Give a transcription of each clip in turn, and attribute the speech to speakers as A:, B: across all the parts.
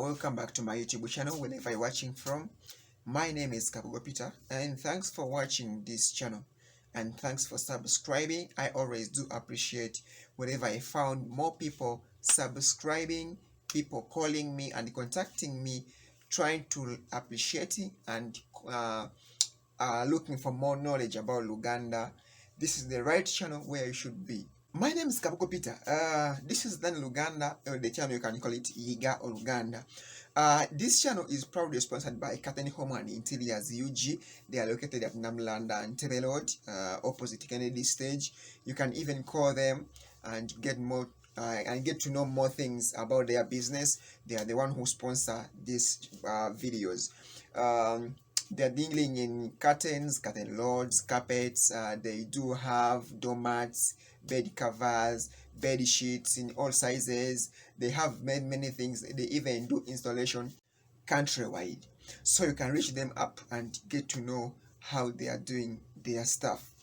A: welcome back to my YouTube channel wherever you're watching from. My name is KABUGO Peter, and thanks for watching this channel and thanks for subscribing. I always do appreciate wherever I found more people subscribing, people calling me and contacting me, trying to appreciate it and looking for more knowledge about Luganda. This is the right channel where you should be. My name is KABUGO Peter. This is then Luganda, or the channel you can call it Yiga or Luganda. This channel is proudly sponsored by Curtain Home and Interiors UG. They are located at Namlanda and Tebe Road, opposite Kennedy Stage. You can even call them and get more and get to know more things about their business. They are the one who sponsor these videos. They're dealing in curtains, curtain rods, carpets. They do have doormats, bed covers, bed sheets in all sizes. They have many things. They even do installation countrywide. So you can reach them up and get to know how they are doing their stuff.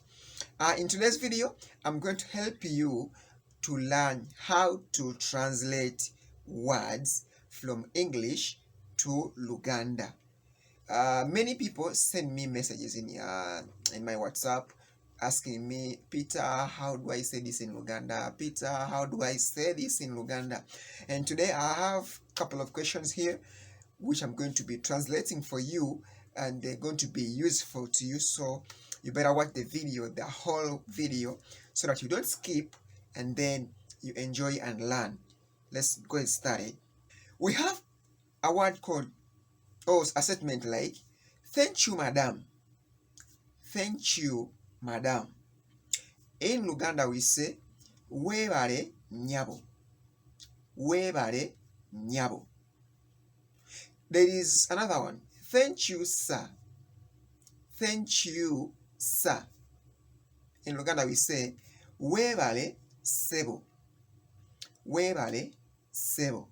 A: In today's video, I'm going to help you to learn how to translate words from English to Luganda. Many people send me messages in my WhatsApp asking me, Peter, how do I say this in Luganda? Peter, how do I say this in Luganda? And today I have a couple of questions here which I'm going to be translating for you, and they're going to be useful to you. So you better watch the video, the whole video, so that you don't skip and then you enjoy and learn. Let's go and start it. We have a word called, or a statement like, thank you, madam. Thank you, madam. In Luganda we say, webale nyabo. Webale nyabo. There is another one. Thank you, sir. Thank you, sir. In Luganda we say, webale sebo. Webale sebo.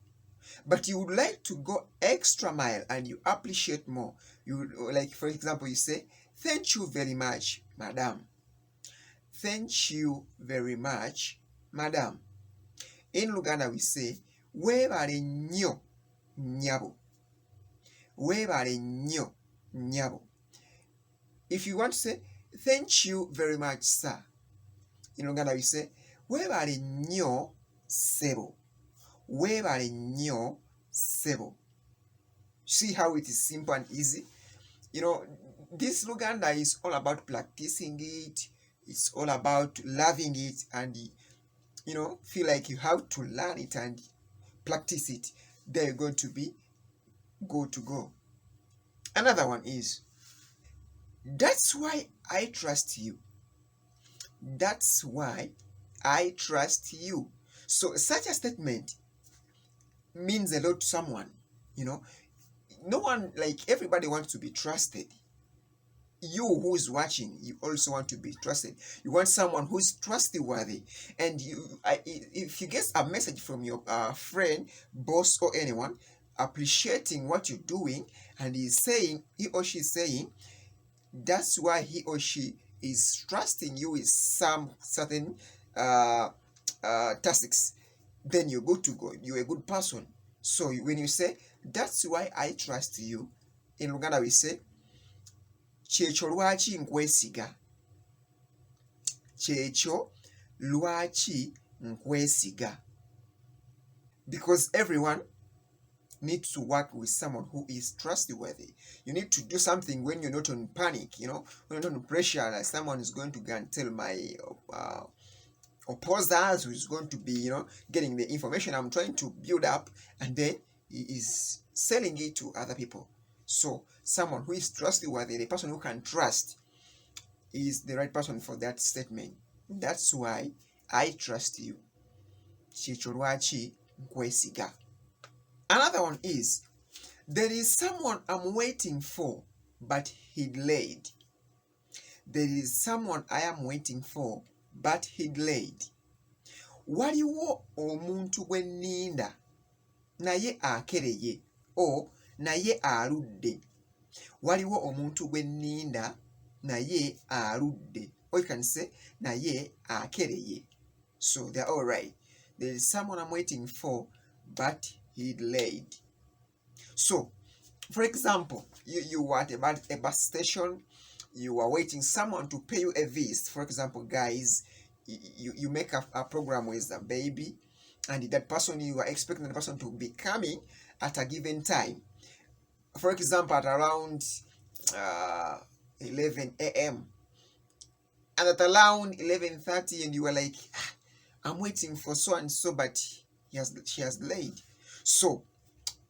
A: But you would like to go extra mile and you appreciate more. You, like, for example, you say, thank you very much, madam. Thank you very much, madam. In Luganda we say, webale nnyo nyabo. Webale nnyo nyabo. If you want to say, thank you very much, sir, in Luganda we say, webale nnyo sebo. Webale nnyo sebo. See how it is simple and easy? You know, this Luganda is all about practicing it. It's all about loving it, and you know, feel like you have to learn it and practice it. Then you're going to be good to go. Another one is, that's why I trust you. That's why I trust you. So such a statement means a lot to someone. You know, no one, like, everybody wants to be trusted. You who is watching, you also want to be trusted. You want someone who is trustworthy. And if you get a message from your friend, boss, or anyone appreciating what you're doing, and he or she is saying, that's why he or she is trusting you with some certain tasks, then you're good to go. You're a good person. So when you say, that's why I trust you, in Luganda we say, kyekyo lwaki nkwesiga. Kyekyo lwaki nkwesiga. Because everyone needs to work with someone who is trustworthy. You need to do something when you're not on panic, you know, when you're not on pressure, like someone is going to go and tell my opposers, who is going to be, you know, getting the information I'm trying to build up, and then he is selling it to other people. So someone who is trustworthy, the person who can trust, is the right person for that statement. That's why I trust you. Kyekyo lwaki nkwesiga. Another one is, there is someone I'm waiting for, but he delayed. There is someone I am waiting for, but he delayed. Waliwo omuntu gwe nninda, naye akereye. O naye aludde. Waliwo omuntu gwe nninda, naye aludde. Or you can say, naye akereye. So they're all right. There is someone I'm waiting for, but he delayed. So, for example, you were at a bus station, you are waiting someone to pay you a visit. For example, guys, you make a program with a baby, and that person, you are expecting the person to be coming at a given time. For example, at around uh, 11 a.m. and at around 11:30, and you are like, I'm waiting for so and so, but she has delayed. So,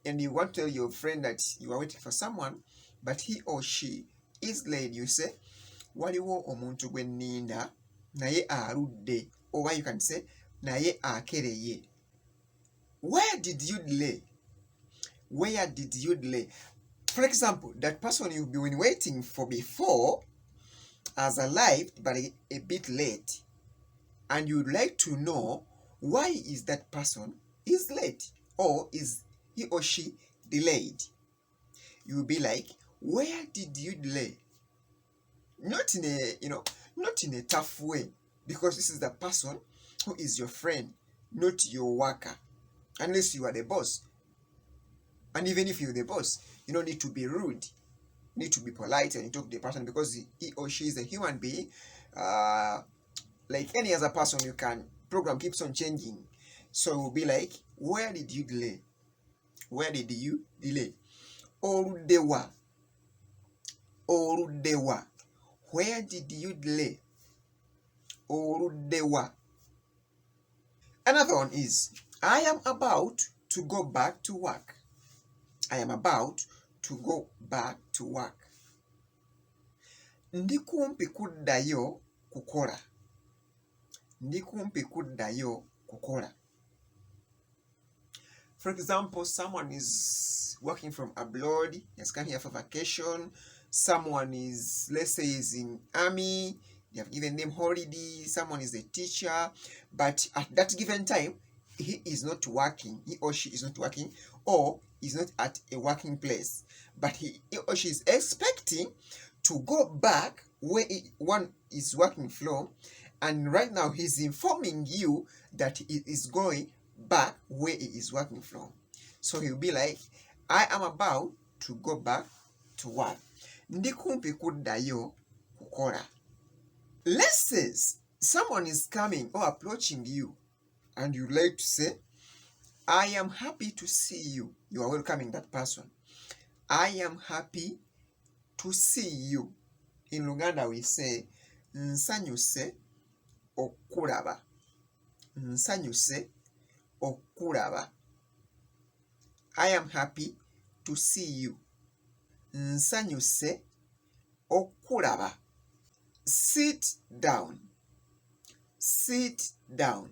A: and you want to tell your friend that you are waiting for someone, but he or she is late, you say, waliwo omuntu gwe nninda naye aludde, or you can say naye akereye. Where did you delay? Where did you delay? For example, that person you've been waiting for before has arrived but a bit late, and you'd like to know why is that person is late, or is he or she delayed. You'll be like, where did you delay? Not in a, not in a tough way, because this is the person who is your friend, not your worker, unless you are the boss. And even if you're the boss, you don't need to be rude. You need to be polite and talk to the person, because he or she is a human being. Like any other person, you can program keeps on changing. So it will be like, where did you delay? Where did you delay? Oludewa. Oludewa. Where did you delay? Oludewa. Another one is, I am about to go back to work. I am about to go back to work. Ndi kumpi kuddayo kukola. Ndi kumpi kuddayo kukola. For example, someone is working from abroad, has come here for vacation. Someone is, let's say, is in army, they have given them holiday. Someone is a teacher, but at that given time, he is not working, he or she is not working, or is not at a working place, but he or she is expecting to go back where one is working from, and right now he's informing you that he is going back where he is working from. So he'll be like, I am about to go back to work. Ndi kumpi kuddayo kukola. Let's say someone is coming or approaching you, and you like to say, I am happy to see you. You are welcoming that person. I am happy to see you. In Luganda we say, nsanyuse okulaba. Nsanyuse okulaba. I am happy to see you. Nsanyuse okulaba. Sit down. Sit down.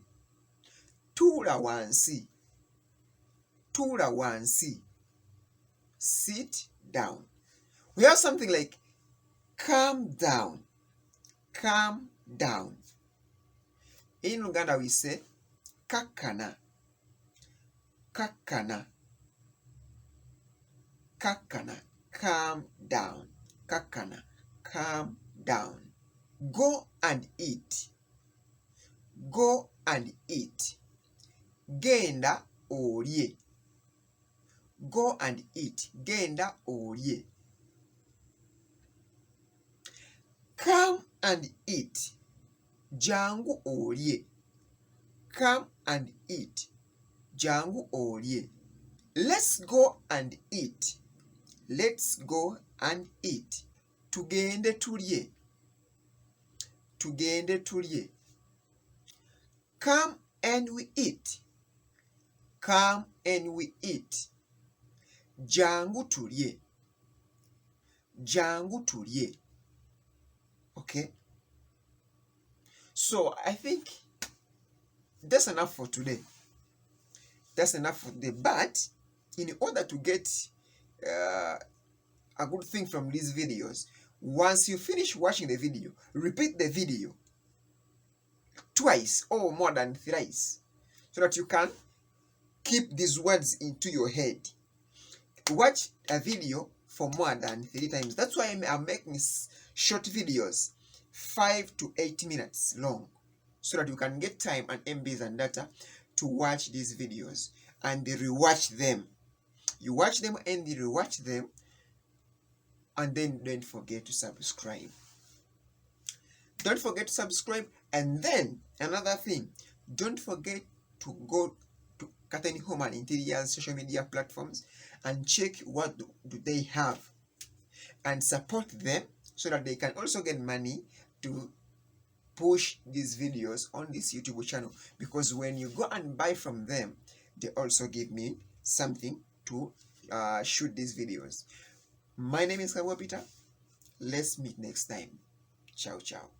A: Tuula wansi. Tuula wansi. Sit down. We have something like calm down. Calm down. In Luganda we say kakkana. Kakkana. Kakkana. Calm down. Kakkana. Calm down. Go and eat. Go and eat. Genda olye. Go and eat. Genda olye. Come and eat. Jangu olye. Come and eat. Jangu olye. Let's go and eat. Let's go and eat. Tugende tulye. Tugende tulye. Come and we eat. Come and we eat. Jangu tulye. Jangu tulye. Okay? So I think that's enough for today. That's enough for today. But in order to get a good thing from these videos, once you finish watching the video, repeat the video twice or more than thrice, so that you can keep these words into your head. Watch a video for more than 3 times. That's why I'm making short videos, 5 to 8 minutes long, so that you can get time and MBs and data to watch these videos and rewatch them. You watch them and you rewatch them, and then don't forget to subscribe. Don't forget to subscribe. And then another thing, don't forget to go to Curtain Home and Interiors social media platforms and check what do they have, and support them so that they can also get money to push these videos on this YouTube channel. Because when you go and buy from them, they also give me something to shoot these videos. My name is KABUGO Peter. Let's meet next time. Ciao, ciao.